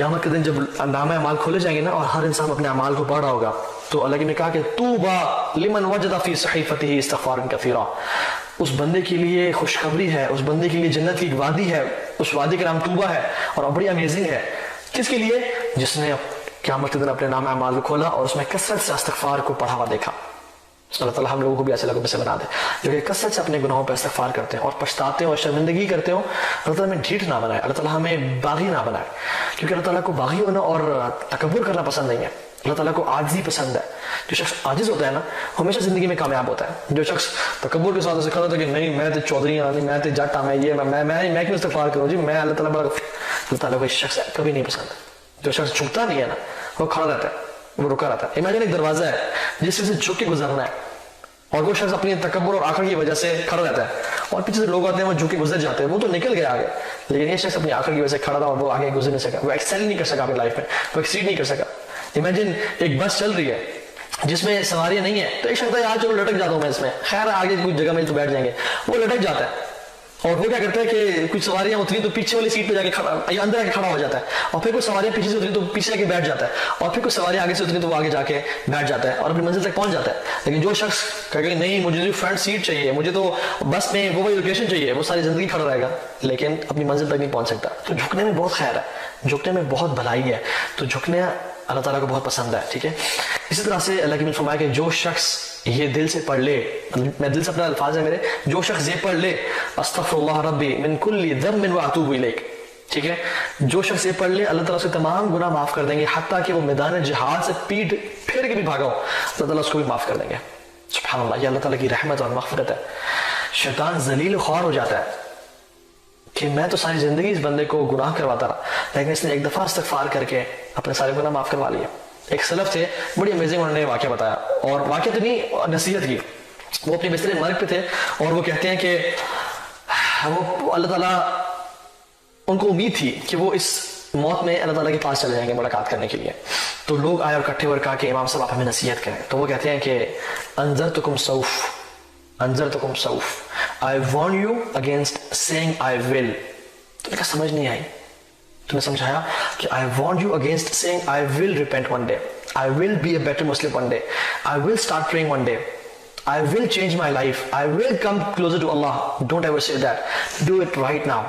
क़यामत के दिन जब नामे अमाल खोले जाएंगे ना और हर इंसान अपने अमाल को पढ़ रहा होगा, तो अल्लाह ने कहा कि तूबा लिमन वजदा फी सहीफतिही इस्तिग़फ़ारन कसीरा, उस बंदे के लिए खुशखबरी है, उस बंदे के लिए जन्नत की एक वादी है, उस वादी का नाम तूबा है और बड़ी अमेजिंग है। किसके लिए? जिसने क़यामत के दिन अपने नामे अमाल को खोला और उसमें कसरत से इस्तिग़फ़ार को पढ़ा हुआ देखा। अल्लाह ताला हम लोगों को भी ऐसे लोगों में से बना दे जो कि कसरत से अपने गुनाहों पर इस्तिग़फ़ार करते हैं और पछताते हैं और शर्मिंदगी करते हो। अल्लाह ताला हमें ढीठ ना बनाए, अल्लाह ताला हमें बागी ना बनाए, क्योंकि अल्लाह ताला को बागी होना और तकब्बुर करना पसंद नहीं है। अल्लाह ताला को आजिज़ी पसंद है। जो शख्स आजिज़ होता है ना, हमेशा ज़िंदगी में कामयाब होता है। जो शख्स तकब्बुर के साथ ऐसे खड़ा होता है कि नहीं मैं तो चौधरी नहीं, मैं तो जट मैं ये मैं क्यों इस्तिग़फ़ार करूँ जी, मैं अल्लाह ताला बड़ा, अल्लाह ताला को इस शख्स कभी नहीं पसंद है। जो शख्स झुकता नहीं है ना, वो खड़ा रहता है, वो रुका रहता है। इमेजिन एक दरवाज़ा है जिससे से झुक के गुजरना है और वो शख्स अपनी तकब्बुर और आखिर की वजह से खड़ा रहता है और पीछे से लोग आते हैं वो झुक के गुजर जाते हैं, वो तो निकल गया आगे, लेकिन ये शख्स अपनी आखिर की वजह से खड़ा रहा और वो आगे गुजर नहीं सका, वो एक्सेल नहीं कर सका अपनी लाइफ में, वो एक्सीड नहीं कर सका। इमेजिन एक बस चल रही है जिसमें सवारियां नहीं है, तो एक शख्स यार चलो लटक जाता हूँ मैं इसमें, खैर आगे कुछ जगह में तो बैठ जाएंगे, वो लटक जाता है और वो क्या करता है कि कुछ सवारियां उतरी तो पीछे वाली सीट पे जाके खड़ा या अंदर आके खड़ा हो जाता है, और फिर कुछ सवारियां पीछे से उतरी तो पीछे जाके बैठ जाता है, और फिर कुछ सवारियां आगे से उतरी तो वो आगे जाके बैठ जाता है और अपनी मंजिल तक पहुंच जाता है। लेकिन जो शख्स कहेगा नहीं मुझे जो फ्रंट सीट चाहिए, मुझे तो बस में वो लोकेशन चाहिए, वो सारी जिंदगी खड़ा रहेगा लेकिन अपनी मंजिल तक नहीं पहुंच सकता। तो झुकने में बहुत खैर है, झुकने में बहुत भलाई है, तो झुकने अल्लाह ताला को बहुत पसंद है। ठीक है, इसी तरह से अल्लाह की फरमाया कि जो शख्स ये दिल से पढ़ ले, मैं दिल से अपना अल्फाज है मेरे, जो शख्स ये पढ़ ले अस्तगफिरुल्लाह रब्बी मिन कुल्ली ज़म्बिन व अतूबु इलैक, ठीक है, जो शख्स ये पढ़ ले अल्लाह ताला उसके तमाम गुनाह माफ कर देंगे, हत्ता कि वो मैदान जिहाद से पीठ फेर के भी भागा हो अल्लाह ताला उसको भी माफ कर देंगे। सुभान अल्लाह, ये अल्लाह ताला की रहमत और मग़फ़िरत है। शैतान ज़लील ख़्वार हो जाता है कि मैं तो सारी जिंदगी इस बंदे को गुनाह करवाता रहा, लेकिन इसने एक दफा इस्तिग़फ़ार करके अपने सारे गुनाह माफ करवा लिए। एक सलफ थे, बड़ी अमेजिंग उन्होंने वाक़या बताया, और वाक़या तो नहीं नसीहत की। वो अपने बिस्तरे मर्ग पे थे और वो कहते हैं कि वो अल्लाह ताला उनको उम्मीद थी कि वो इस मौत में अल्लाह ताला के पास चले जाएंगे मुलाकात करने के लिए। तो लोग आए और इकट्ठे होकर कहा कि इमाम साहब आप हमें नसीहत करें। तो वो कहते हैं कि अंज़रतुकुम सौफ, I warn you against saying I will. तो क्या समझ नहीं आई? तुमने समझाया कि I want you against saying I will repent one day, I will be a better Muslim one day, I will start praying one day, I will change my life, I will come closer to Allah. Don't ever say that, do it right now,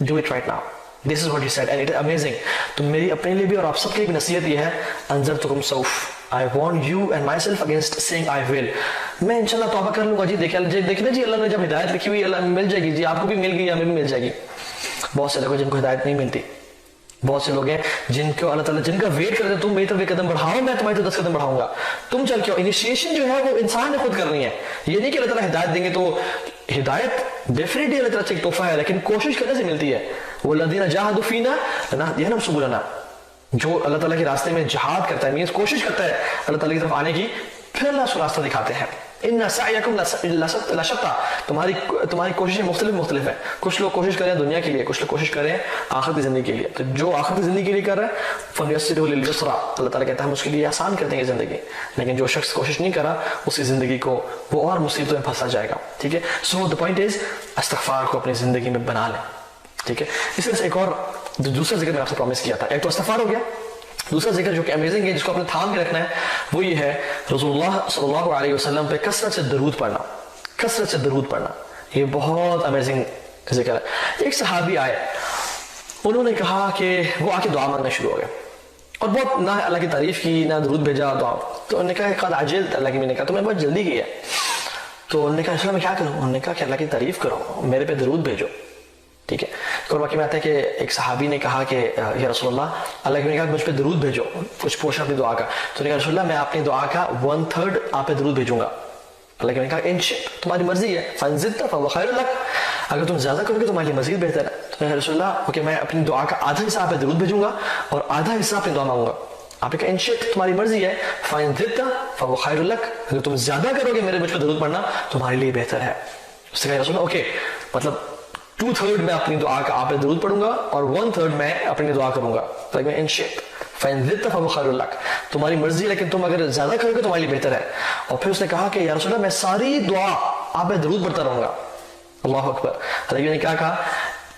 do it right now. This is what he said and it is amazing. तो मेरी अपने लिए भी और आप सबके लिए भी नसीहत ये है, अंज़रतुकुम सौफ, I warn you and myself against saying I will. मैं इंशाल्लाह तौबा कर लूंगा जी, देखना जी अल्लाह ने जब हिदायत लिखी हुई अल्लाह मिल जाएगी जी, आपको भी मिल गई हमें भी मिल जाएगी। बहुत से लोग जिनको हिदायत नहीं मिलती, बहुत से लोग हैं जिनको अल्लाह ताला जिनका वेट करते तुम मेरी तरफ 1 कदम बढ़ाओ मैं तुम्हारी तरफ 10 कदम बढ़ाऊंगा, तुम चल के। इनिशिएशन जो है वो इंसान ने खुद करनी है, ये नहीं कि अल्लाह ताला हिदायत देंगे। तो हिदायत डेफिनेटली अल्लाह ताला से एक तोहफा है, लेकिन कोशिश करने से मिलती है। वो लदीना जाहदू फीना लनहदियनहुम सुबुलना, जो अल्लाह ताला के रास्ते में जिहाद करता है, मींस कोशिश करता है अल्लाह ताला की तरफ आने की, फिर अल्लाह उसको रास्ता दिखाते हैं। इन्ना सअयकुम लशत्ता, तुम्हारी कोशिशें मुख्तलिफ है। कुछ लोग कोशिश करें दुनिया के लिए, कुछ लोग कोशिश करें आखिरत की जिंदगी के लिए। तो जो आखिरत की जिंदगी के लिए कर रहा है फलयस्सिरहु लिल-युस्रा, अल्लाह ताला कहता है हम उसके लिए आसान कर देंगे जिंदगी। लेकिन जो शख्स कोशिश नहीं करा उसकी जिंदगी को वो और मुसीबतों में फंसा जाएगा। ठीक है, सो द पॉइंट इज इस्तिग़फ़ार को अपनी जिंदगी में बना लें। ठीक है, इसी तरह से एक और दूसरा जिक्र मैंने आपसे प्रॉमिस किया था, एक तो इस्तिग़फ़ार हो गया, दूसरा जिक्र जो कि अमेजिंग है जिसको अपने थाम के रखना है वो ये है रसूलुल्लाह सल्लल्लाहु अलैहि वसल्लम पे कसरत से दरूद पढ़ना, कसरत से दरूद पढ़ना। ये बहुत अमेजिंग जिक्र है। एक सहाबी आए, उन्होंने कहा कि वो आके दुआ मांगना शुरू हो गए और बहुत ना अल्लाह की तारीफ की ना दरूद भेजा दुआ। तो उन्होंने कहा कद अजलत, अल्लाह की मैंने कहा तो मैं बहुत जल्दी की है। तो उन्होंने कहा इसमें मैं क्या करूँ? उन्होंने कहा कि अल्लाह की तारीफ करो, मेरे पे दरूद भेजो। ठीक है, तो बाकी में आता है कि एक सहाबी ने कहा कि या रसूलुल्लाह, अल्लाह ने कहा मुझ पे दरूद भेजो, कुछ पोर्शन अपनी दुआ का। तो उन्होंने कहा रसूलुल्लाह मैं अपनी दुआ का 1/3 आप पे दरूद भेजूंगा। अल्लाह ने कहा इंशाअल्लाह तुम्हारी मर्जी है, फंज़िदता फहुव खैरुल लक, अगर तुम ज्यादा करोगे तो तुम्हारे लिए मजीद बेहतर है। तो रसूलुल्लाह ओके मैं अपनी दुआ का आधा हिस्सा आप पे दरूद भेजूंगा और आधा हिस्सा अपनी दुआ मांगूंगा। आपने कहा इंशाअल्लाह तुम्हारी मर्जी है, फंज़िदता फहुव खैरुल लक, अगर तुम ज्यादा करोगे मेरे मुझ पे दरूद पढ़ना तुम्हारे लिए बेहतर है। उसने कहा रसूलुल्लाह ओके, मतलब 2/3 मैं अपनी दुआ का आप पे दरूद पढ़ूंगा और 1/3 मैं अपनी दुआ करूंगा। तो मैं इंशाअल्लाह फहुव खैरुल लक, तुम्हारी मर्जी है लेकिन तुम अगर ज्यादा करोगे तो तुम्हारे लिए बेहतर है। और फिर उसने कहा कि या रसूलल्लाह मैं सारी दुआ आप पे दरूद पढ़ता रहूंगा। अल्लाह अकबर। लेकिन ने क्या कहा,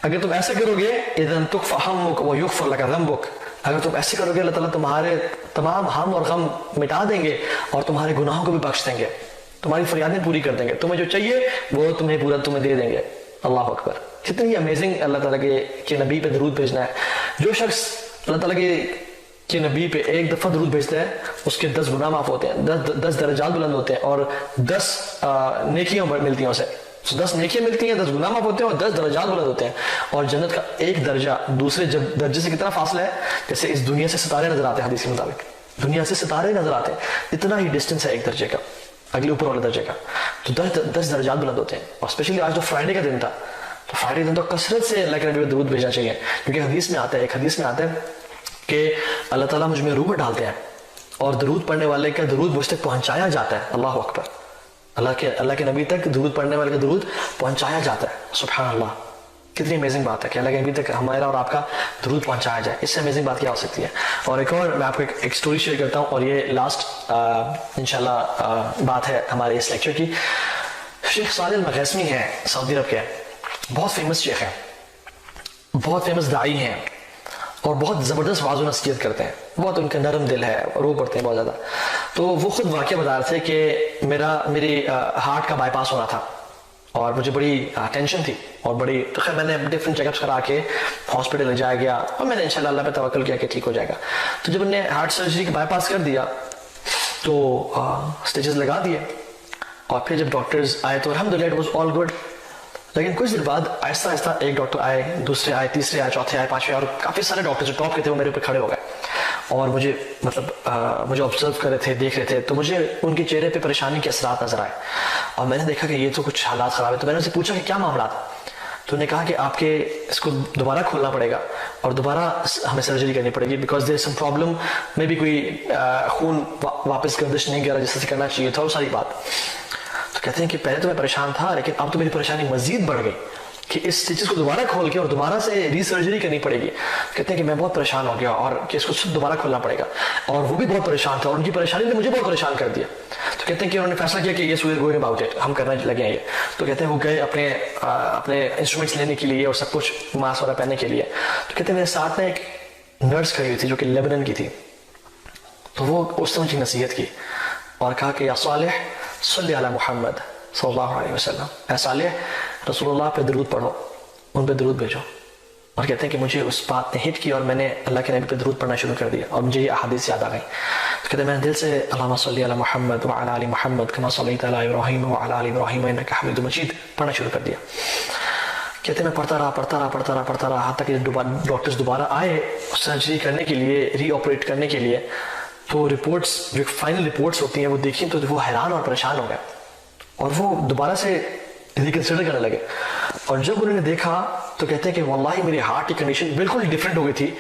अगर तुम ऐसा करोगे इदन तुकफ़ा हम्मुक व युग़फ़र लक ज़ंबुक اگر تم ایسے کرو گے اللہ تعالیٰ تمہارے تمام ہم اور غم مٹا دیں گے اور تمہارے گناہوں کو بھی بخش دیں گے, تمہاری فریادیں پوری کر دیں گے, تمہیں جو چاہیے وہ تمہیں پورا تمہیں دے دیں گے. اللہ اکبر, کتنی امیزنگ اللہ تعالیٰ کے نبی پہ درود بھیجنا ہے. جو شخص اللہ تعالیٰ کے نبی پہ ایک دفعہ درود بھیجتا ہے اس کے 10 گناہ معاف ہوتے ہیں, 10 درجات بلند ہوتے ہیں اور 10 نیکیاں ملتی ہیں اسے. 10 نیکیاں ملتی ہیں, 10 گناہ معاف ہوتے ہیں اور 10 درجات بلند ہوتے ہیں. اور جنت کا ایک درجہ دوسرے درجے سے کتنا فاصلہ ہے, جیسے اس دنیا سے ستارے نظر آتے ہیں. حدیث کے مطابق دنیا سے ستارے نظر آتے ہیں, اتنا ہی ڈسٹینس ہے ایک درجے کا اگلے اوپر والے درجے کا. تو 10 درجات بلند ہوتے ہیں. اور اسپیشلی آج تو فرائیڈے کا دن تھا, تو فرائیڈے دن تو کثرت سے اللہ کے نبی پہ درود بھیجنا چاہیے, کیونکہ حدیث میں آتا ہے, ایک حدیث میں آتا ہے کہ اللہ تعالیٰ مجھ میں روح ڈالتے ہیں اور درود پڑھنے والے کا درود مجھ تک پہنچایا جاتا ہے. اللہ اکبر, اللہ کے نبی تک درود پڑھنے والے کا درود پہنچایا جاتا ہے. سبحان اللہ, کتنی امیزنگ بات ہے کہ اللہ کے نبی تک ہمارا اور آپ کا درود پہنچایا جائے. اس سے امیزنگ بات کیا ہو سکتی ہے. اور ایک اور میں آپ کو ایک سٹوری شیئر کرتا ہوں, اور یہ لاسٹ انشاءاللہ بات ہے ہمارے اس لیکچر کی. شیخ صالح المغیثمی ہیں, سعودی عرب کے, بہت فیمس شیخ ہیں, بہت فیمس داعی ہیں اور بہت زبردست واعظ و نصیحت کرتے ہیں. بہت ان کا نرم دل ہے, رو پڑتے ہیں بہت زیادہ. تو وہ خود واقعہ بتا رہے تھے کہ میری ہارٹ کا بائی پاس ہو رہا تھا اور مجھے بڑی ٹینشن تھی اور بڑی, تو خیر میں نے ڈفرینٹ چیک اپس کرا کے ہاسپٹل لے جایا گیا اور میں نے انشاءاللہ اللہ پہ توکل کیا کہ ٹھیک ہو جائے گا. تو جب انہیں ہارٹ سرجری کا بائی پاس کر دیا تو اسٹیچز لگا دیے, اور پھر جب ڈاکٹرز آئے تو الحمدللہ اٹ واز آل گڈ. لیکن کچھ دیر بعد آہستہ آہستہ ایک ڈاکٹر آئے, دوسرے آئے, تیسرے آئے, چوتھے آئے, پانچویں, اور کافی سارے ڈاکٹر جو ٹاپ کے تھے وہ میرے اوپر کھڑے ہو گئے اور مجھے مجھے آبزرو کر رہے تھے, دیکھ رہے تھے. تو مجھے ان کے چہرے پہ پریشانی کے اثرات نظر آئے اور میں نے دیکھا کہ یہ تو کچھ حالات خراب ہے. تو میں نے ان سے پوچھا کہ کیا معاملات. تو انہوں نے کہا کہ آپ کے اس کو دوبارہ کھولنا پڑے گا اور دوبارہ ہمیں سرجری کرنی پڑے گی, بیکاز دیر سم پرابلم, میں بھی کوئی خون واپس گردش نہیں کر رہا جس سے کرنا چاہیے تھا, وہ ساری بات. تو کہتے ہیں کہ پہلے تو میں پریشان تھا, لیکن اب تو میری پریشانی مزید بڑھ گئی کہ اس اسٹیچز کو دوبارہ کھول کے اور دوبارہ سے ری سرجری کرنی پڑے گی. کہتے ہیں کہ میں بہت پریشان ہو گیا اور کہ اس کو دوبارہ کھولنا پڑے گا, اور وہ بھی بہت پریشان تھا اور ان کی پریشانی نے مجھے بہت پریشان کر دیا. تو کہتے ہیں کہ انہوں نے فیصلہ کیا کہ یہ we are going about it, ہم کرنے لگے ہیں یہ. تو کہتے ہیں وہ گئے اپنے انسٹرومنٹس لینے کے لیے اور سب کچھ ماسک وغیرہ پہننے کے لیے. تو کہتے ہیں میرے ساتھ میں ایک نرس کھڑی ہوئی تھی جو کہ لیبنن کی تھی. تو وہ اس نے مجھے نصیحت کی اور کہا کہ یا صالح صلی علی محمد صلی اللہ علیہ وسلم, اے صالح رسول اللہ پہ درود پڑھو, ان پہ درود بھیجو. اور کہتے ہیں کہ مجھے اس بات نے ہٹ کی اور میں نے اللہ کے نبی پہ درود پڑھنا شروع کر دیا اور مجھے یہ احادیث یاد آ گئی. تو کہتے ہیں میں نے دل سے اللہم صلی علی محمد وعلی آل محمد کما صلیت علی ابراہیم وعلی آل ابراہیم انک حمید مجید پڑھنا شروع کر دیا. کہتے ہیں میں پڑھتا رہا حتیٰ کہ ڈاکٹرز دوبارہ آئے سرجری کرنے کے لیے, ری آپریٹ کرنے کے لیے. تو رپورٹس جو فائنل رپورٹس ہوتی ہیں وہ دیکھیں تو وہ حیران اور پریشان ہو گئے اور وہ دوبارہ سے ریکنسیڈر کرنے لگے. اور جب انہوں نے دیکھا تو کہتے ہیں کہ واللہ میری ہارٹ کی کنڈیشن بالکل ڈفرینٹ ہو گئی تھی,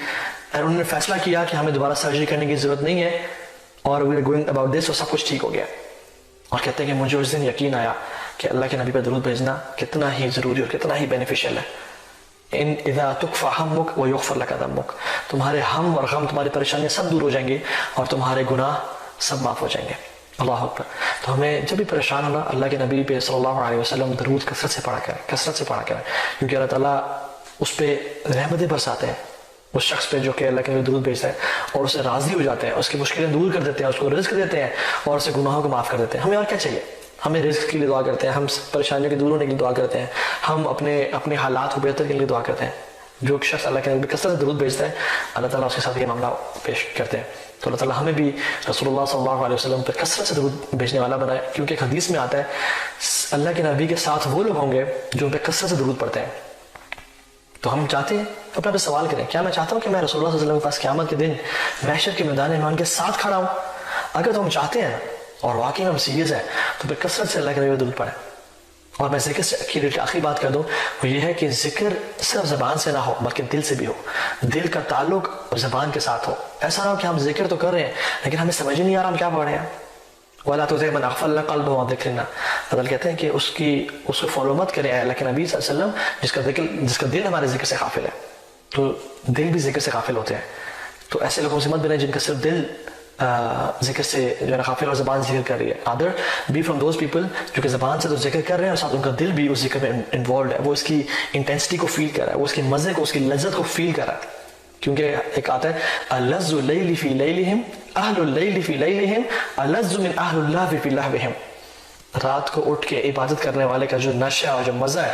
اور انہوں نے فیصلہ کیا کہ ہمیں دوبارہ سرجری کرنے کی ضرورت نہیں ہے اور we are going about this, اور سب کچھ ٹھیک ہو گیا. اور کہتے ہیں کہ مجھے اس دن یقین آیا کہ اللہ کے نبی پہ درود بھیجنا کتنا ہی ضروری اور کتنا ہی بینیفیشیل ہے. ان اذا تکفى همك ويغفر لك ذنبك, تمہارے ہم اور غم, تمہاری پریشانیاں سب دور ہو جائیں گے اور تمہارے گناہ سب معاف ہو جائیں گے. اللہ اکبر. تو ہمیں جب بھی پریشان ہونا اللہ کے نبی پہ صلی اللہ علیہ وسلم درود کثرت سے پڑھا کریں, کیونکہ اللہ تعالیٰ اس پہ رحمتیں برساتے ہیں اس شخص پہ جو کہ اللہ کے نبی درود بھیجتا ہے, اور اسے راضی ہو جاتے ہیں, اس کی مشکلیں دور کر دیتے ہیں, اس کو رزق دیتے ہیں اور اسے گناہوں کو معاف کر دیتے ہیں. ہمیں اور کیا چاہیے؟ ہمیں رزق کے لیے دعا کرتے ہیں, ہم پریشانیوں کے دور ہونے کے لیے دعا کرتے ہیں, ہم اپنے حالات کو بہتر کے لیے دعا کرتے ہیں. جو شخص اللہ کے نبی کثرت سے درود بھیجتا ہے اللہ تعالیٰ اس کے ساتھ یہ معاملہ پیش کرتے ہیں. تو اللہ تعالیٰ ہمیں بھی رسول اللہ صلی اللہ علیہ وسلم پر کثرت سے درود بھیجنے والا بنائے, کیونکہ ایک حدیث میں آتا ہے اللہ کے نبی کے ساتھ وہ لوگ ہوں گے جو ان پہ کثرت سے درود پڑھتے ہیں. تو ہم چاہتے ہیں اپنے آپ سے سوال کریں, کیا میں چاہتا ہوں کہ میں رسول اللہ صلی اللہ علیہ وسلم کے پاس قیامت کے دن محشر کے میدان میں ان کے ساتھ کھڑا ہوں؟ اگر تو ہم چاہتے ہیں اور واقعی ہم سیریس ہیں تو پھر کثرت سے اللہ کے نبی درود پڑھیں. اور میں ذکر سے آخری بات کر دوں, وہ یہ ہے کہ ذکر صرف زبان سے نہ ہو بلکہ دل سے بھی ہو, دل کا تعلق زبان کے ساتھ ہو. ایسا نہ ہو کہ ہم ذکر تو کر رہے ہیں لیکن ہمیں سمجھ ہی نہیں آ رہا ہم کیا پڑھ رہے ہیں. وَلَا تُطِعْ مَنْ أَغْفَلْنَا قَلْبَهُ عَنْ ذِكْرِنَا, بدل کہتے ہیں کہ اس کو فالو مت کریں اللہ کے نبی صلی اللہ علیہ وسلم جس کا دل ہمارے ذکر سے غافل ہے. تو دل بھی ذکر سے غافل ہوتے ہیں, تو ایسے لوگوں سے مت بنیں جن کا صرف دل ذکر سے جو ہے نا غافل اور زبان ذکر کر رہی ہے. Other be from those people جو کہ زبان سے تو ذکر کر رہے ہیں اور ساتھ ان کا دل بھی اس ذکر میں انوالوڈ ہے, وہ اس کی انٹینسٹی کو فیل کر رہا ہے, وہ اس کے مزے کو, اس کی لذت کو فیل کر رہا ہے. کیونکہ ایک آتا ہے الَّذُّ اللیل فی لیلہم اہل اللیل فی لیلہم الَّذُّ من اہل اللہو فی لہوہم. رات کو اٹھ کے عبادت کرنے والے کا جو نشہ اور جو مزہ ہے